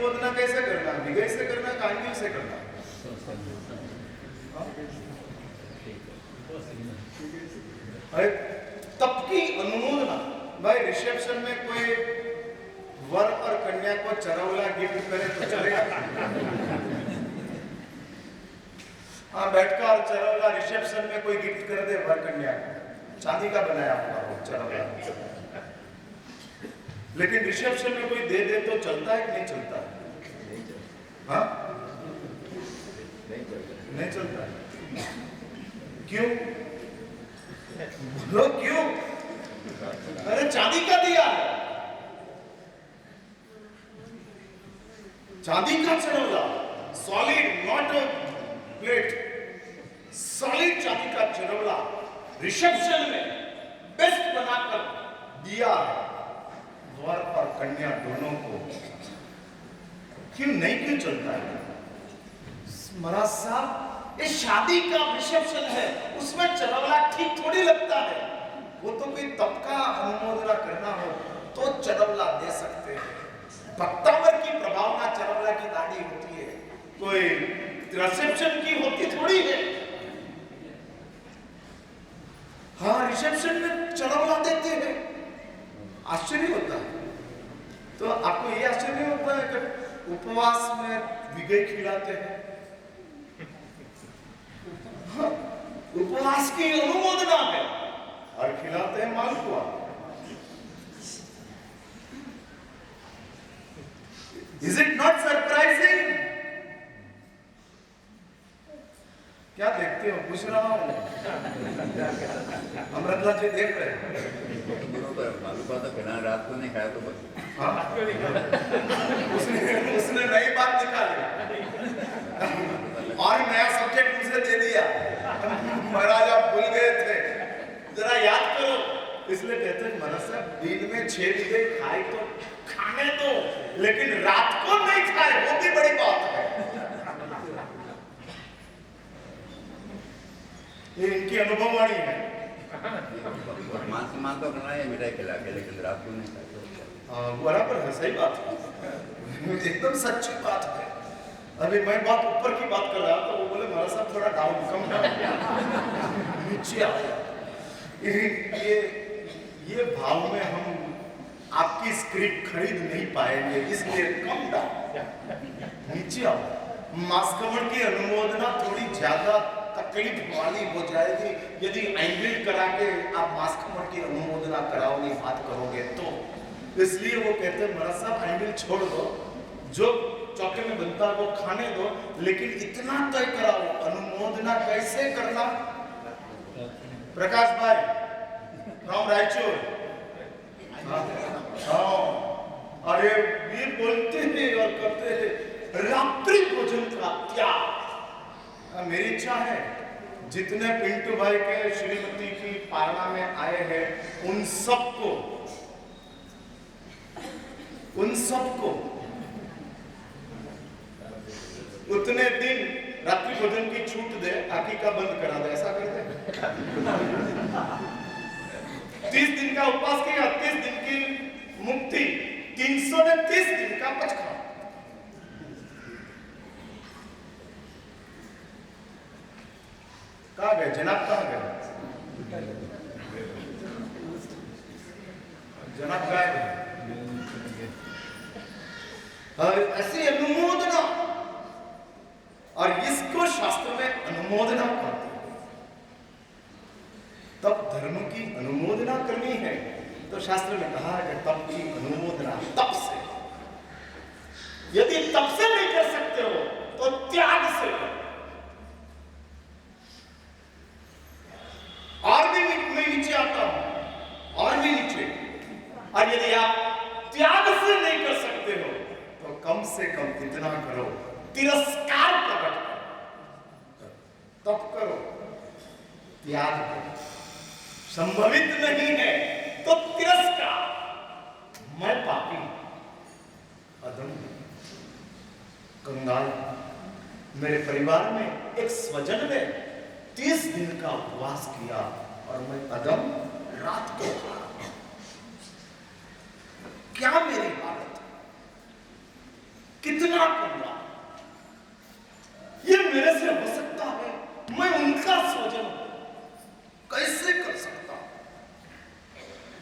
अनुमोदना कैसे करना, विगय से करना, कांगिल से करना? तप की अनुमोदना भाई, रिसेप्शन में कोई वर और कन्या को चरौला गिफ्ट करे तो चलेगा? हाँ, बैठकर चरौला रिसेप्शन में कोई गिफ्ट कर दे वर कन्या को, चांदी का बनाया हुआ वो चरौला, लेकिन रिसेप्शन में कोई दे दे तो चलता है कि नहीं चलता? हाँ, नहीं चलता। क्यों? बोलो क्यों? अरे चांदी का दिया है, चांदी का चरौला, सॉलिड, नॉट प्लेट, सॉलिड चांदी का चरौला रिसेप्शन में बेस्ट बनाकर दिया है वर और कन्या दोनों को। क्यों नहीं, क्यों चलता है? महाराज साहब, ये शादी का रिसेप्शन है, उसमें चरौला ठीक थोड़ी लगता है। वो तो कोई तप का अनुमोदना करना हो तो चरौला दे सकते हैं। भक्तावर की प्रभावना चरौला की दाढ़ी होती है, कोई रिसेप्शन की होती थोड़ी है। हाँ, रिसेप्शन में चरौला देते हैं, आश्चर्य होता है। तो आपको ये आश्चर्य होता है कि उपवास में विगय खिलाते हैं? हाँ, उपवास की अनुमोदना है और खिलाते हैं मालपुआ। Is it not surprising? क्या देखते हो? पूछ रहा हूँ। अमृतलाल जी देख रहे हैं। मालूम था बिना रात को नहीं खाया तो बस। हाँ? उसने नई बात निकाली और नया सब्जेक्ट मुझे दे दिया। महाराज आप भूल गए थे, जरा याद करो। इसलिए कहते हैं महाराज साहब, दिन में 6 बजे खाए तो खाने दो, लेकिन रात को नहीं खाए, वो भी बड़ी बात है। ये इनकी अनुभववाणी है। मान तो करना है मिठाई खिला के, लेकिन रात को नहीं खाते। बराबर है, सही बात है, एकदम सच्ची बात है। अभी मैं बात ऊपर की बात कर रहा था, वो बोले महाराज साहब थोड़ा डाउन, कम डाउन, नीचे आया। ये भाव में हम आपकी स्क्रिप्ट खरीद नहीं पाएंगे, इसलिए कम डाउन, नीचे आओ। मास्कमण की अनुमोदना थोड़ी ज्यादा तकलीफ वाली हो जाएगी यदि एंगल करा के आप मास्कमण की अनुमोदना कराओगे, बात करोगे तो। इसलिए वो कहते हैं महाराज साहब एंगल छोड़ दो, जो चौके में बनता है वो खाने दो, लेकिन इतना तय कराओ अनुमोदना कैसे करना। प्रकाश भाई फ्रॉम रायचूर, अरे ये बोलते हैं और करते हैं रात्रि भोजन का त्याग। मेरी इच्छा है जितने पिंटू भाई के श्रीमती की पारणा में आए हैं उन सबको उतने दिन रात्रि भोजन की छूट दे, आकीका बंद करा दे, ऐसा कर दे। 30 दिन का उपवास किया, 30 दिन की मुक्ति, 330 दिन का पचखा। कहाँ गए जनाब, कहाँ गए जनाब? गायब। ऐसी अनुमोदना, और इसको शास्त्र में अनुमोदना कहते हैं। तब धर्म की अनुमोदना करनी है तो शास्त्र में कहा है कि तप की अनुमोदना तप से। यदि तप से नहीं कर सकते हो तो त्याग से करो। और भी मैं नीचे आता हूं, और भी नीचे। और यदि आप त्याग से नहीं कर सकते हो तो कम से कम इतना करो, तिरस्कार प्रकट करो, तप करो, त्याग करो। संभवित नहीं है तो तिरस्कार, मैं पापी, अधम, कंगाल, मेरे परिवार में एक स्वजन ने 30 दिन का उपवास किया और मैं अदम रात को खा रहा। क्या मेरी हालत, कितना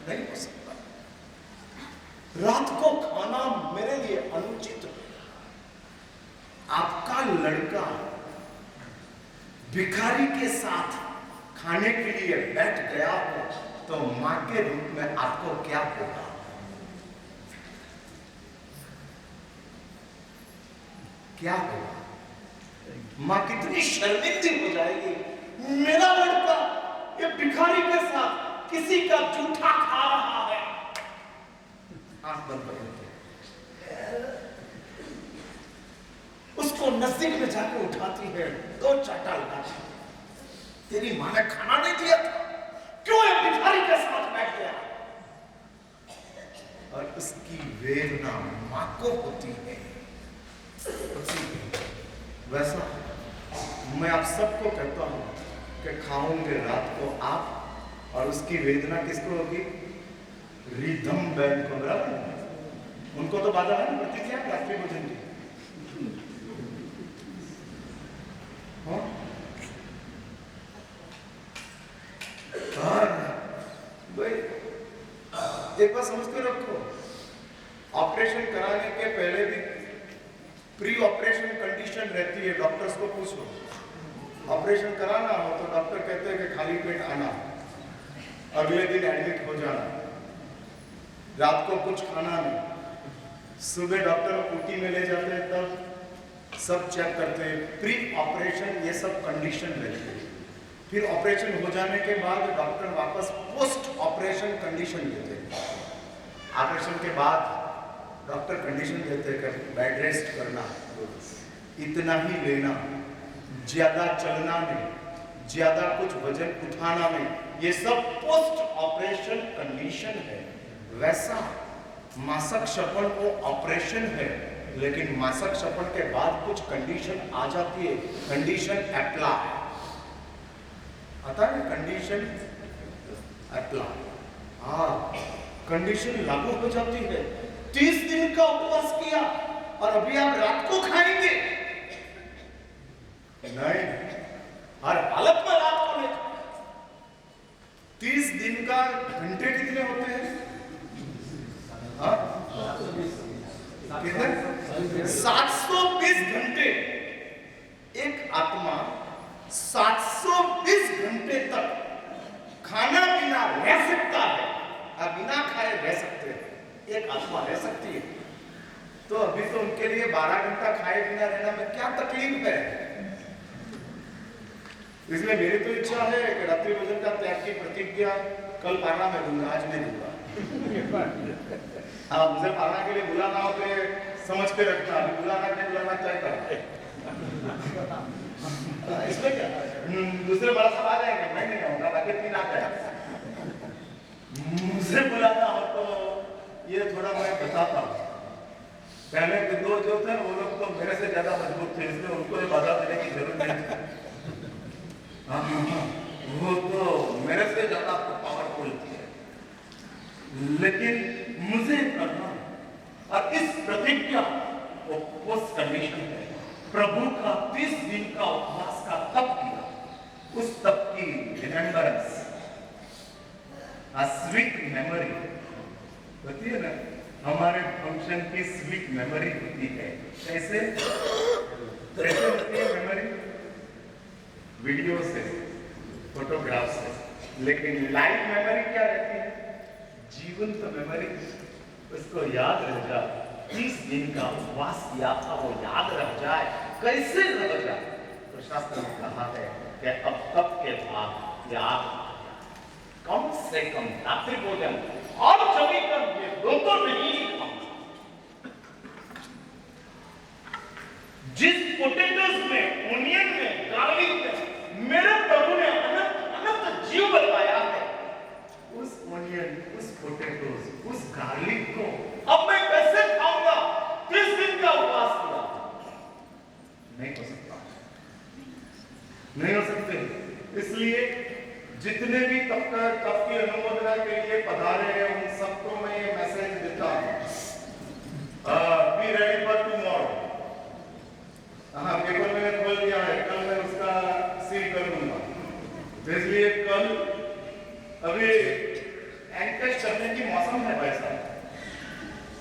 नहीं हो सकता। रात को खाना मेरे लिए अनुचित है। आपका लड़का भिखारी के साथ खाने के लिए बैठ गया हो तो मां के रूप में आपको क्या होगा? क्या होगा? मां कितनी शर्मिंदी हो जाएगी। मेरा लड़का ये भिखारी के साथ किसी का जूठा खा रहा है। आंख बंद कर लेते, उसको नजदीक में जाकर उठाती है, दो चाटा लगाती है। तेरी मां ने खाना नहीं दिया था, क्यों ये भिखारी के साथ बैठ गया? और उसकी वेदना मां को होती है। वैसा मैं आप सबको कहता हूं कि खाओगे रात को आप, और उसकी वेदना किसको होगी? रिधम बैंड को। बराबर उनको तो बाधा है ना, प्रतिज्ञा रात्रि भोजन की। हाँ? भाई एक बात समझ के रखो, ऑपरेशन कराने के पहले भी प्री ऑपरेशन कंडीशन रहती है। डॉक्टर्स को पूछ लो, ऑपरेशन कराना हो तो डॉक्टर कहते हैं कि खाली पेट आना, अगले दिन एडमिट हो जाना, रात को कुछ खाना नहीं। सुबह डॉक्टर ओटी में ले जाते हैं तब सब चेक करते हैं। प्री ऑपरेशन ये सब कंडीशन रहती है। फिर ऑपरेशन हो जाने के बाद डॉक्टर वापस पोस्ट ऑपरेशन कंडीशन देते हैं। ऑपरेशन के बाद डॉक्टर कंडीशन देते हैं कि बेड रेस्ट करना, इतना ही लेना, ज्यादा चलना नहीं, ज्यादा कुछ वजन उठाना नहीं। ये सब पोस्ट ऑपरेशन कंडीशन है। वैसा मासिक क्षपण वो ऑपरेशन है, लेकिन मासिक क्षपण के बाद कुछ कंडीशन आ जाती है। कंडीशन अप्लाई आता है, कंडीशन अप्लाई, हाँ कंडीशन लागू हो जाती है। 30 दिन का उपवास किया और अभी आप रात को खाएंगे? नहीं, हर हालत में रात को नहीं। 30 दिन का घंटे कितने होते हैं? हाँ? कितने? 720 घंटे। एक आत्मा 720 घंटे तक खाना पीना रह सकता है, और बिना खाए रह सकते हैं। एक आत्मा रह सकती है। तो अभी तो उनके लिए 12 घंटा खाए बिना रहना में क्या तकलीफ है? इसलिए मेरी तो इच्छा है कि रात्रि भोजन का त्याग की प्रतिज्ञा कल पाना में दूंगा, आज नहीं दूंगा। हाँ, मुझे पाना के लिए बुलाना हो तो समझ के रखना, अभी बुलाना नहीं बुलाना तय करना। इसमें क्या दूसरे बड़ा सब आ जाएंगे, मैं नहीं आऊंगा, बाकी 3 आ जाए। मुझे बुलाना हो तो ये थोड़ा मैं बताता हूँ। पहले के 2 जो थे वो लोग तो मेरे से ज्यादा मजबूत थे, इसलिए उनको बाधा देने की जरूरत नहीं थी। हाँ, वो तो मेरे से ज्यादा पावरफुल थे, लेकिन मुझे करना, और इस प्रतिज्ञा वो पोस्ट कंडीशन है। प्रभु का 30 दिन का उपवास का तप किया, उस तप की रिमेम्बरेंस, स्वीट मेमोरी होती है ना, हमारे फंक्शन की स्वीट मेमोरी होती है। कैसे कैसे होती है मेमोरी? वीडियो से, फोटोग्राफ से। लेकिन लाइव मेमोरी क्या रहती है? जीवंत मेमोरी। उसको याद रह जाए, 30 दिन का उपवास किया था वो याद रह जाए। कैसे रह जाए? तो शास्त्र में कहा है कि अब तप के बाद याद कम से कम रात्रि भोजन और जमी कर ये 2 तो नहीं खाऊंगा। जिस पोटेटोज में, ओनियन में, गार्लिक में मेरे प्रभु ने अनंत जीव बताया है, उस ओनियन, उस पोटेटोज, उस गार्लिक को अब मैं कैसे खाऊंगा? 30 दिन का उपवास किया, नहीं हो सकता, नहीं हो सकते। इसलिए जितने भी तप की अनुमोदना के लिए पधारे हैं उन सबको मैं ये मैसेज देता हूं, बी रेडी फॉर टुमारो। हाँ, पेपर मैंने खोल दिया है, कल मैं उसका सील कर दूंगा। तो इसलिए कल अभी एनकैश करने की मौसम है भाई साहब।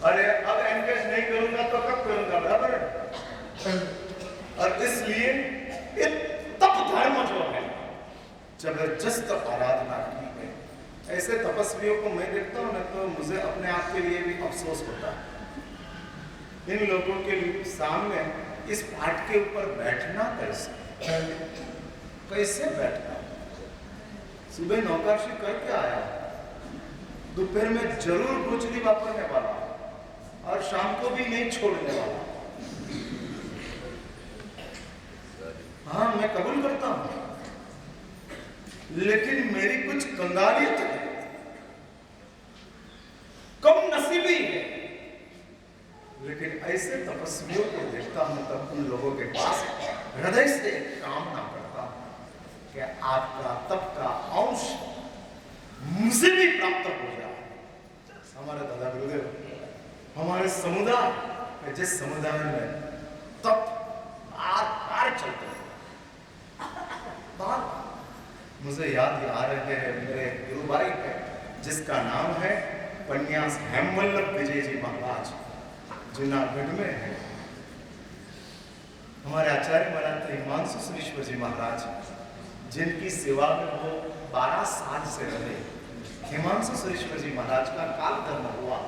अरे अब एनकैश नहीं करूंगा तो कब करूंगा, बराबर। और इसलिए ये तप धर्म जो है, जबरदस्त आराधना की है। ऐसे तपस्वियों को मैं देखता हूँ ना तो मुझे अपने आप के लिए भी अफसोस होता है। इन लोगों के लिए सामने इस पाठ के ऊपर बैठना कैसे बैठना। सुबह नौकाशी करके आया, दोपहर में जरूर गुजरी वापरने वाला और शाम को भी नहीं छोड़ने वाला। हाँ, मैं कबूल करता हूं, लेकिन मेरी कुछ कंगालियत है, कम नसीबी है। लेकिन ऐसे तपस्वियों को देखता हूं तब उन लोगों के पास हृदय से कामना करता हूं कि आपका तप का अंश मुझे भी प्राप्त हो जाए। हमारे दादा गुरुदेव हमारे समुदाय, जिस समुदाय में तप आर चलते हैं, मुझे याद आ रहे हैं मेरे गुरु भाई है जिसका नाम है पन्यास हेमवल्लभ विजय जी महाराज, जूनागढ़ में है। हमारे आचार्य महाराज हिमांशु सुरेश्वर जी महाराज, जिनकी सेवा में वो 12 साल से रहे। हिमांशु सुरेश्वर जी महाराज का काल कर्म हुआ।